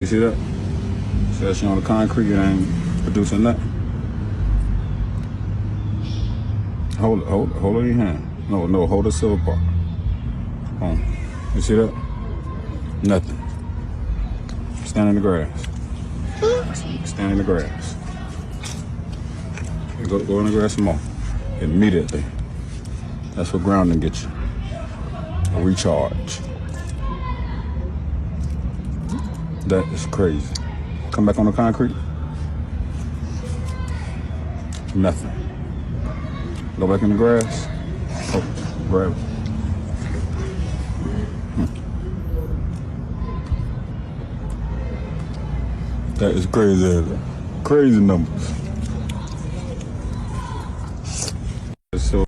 You see that? See that shit on the concrete, it ain't producing nothing. Hold it in your hand. No, hold the silver bar. You see that? Nothing. Stand in the grass. Stand in the grass. Go in the grass some more. Immediately. That's what grounding gets you. A recharge. That is crazy. Come back on the concrete. Nothing. Go back in the grass. Oh, grab it. That is crazy. Crazy numbers.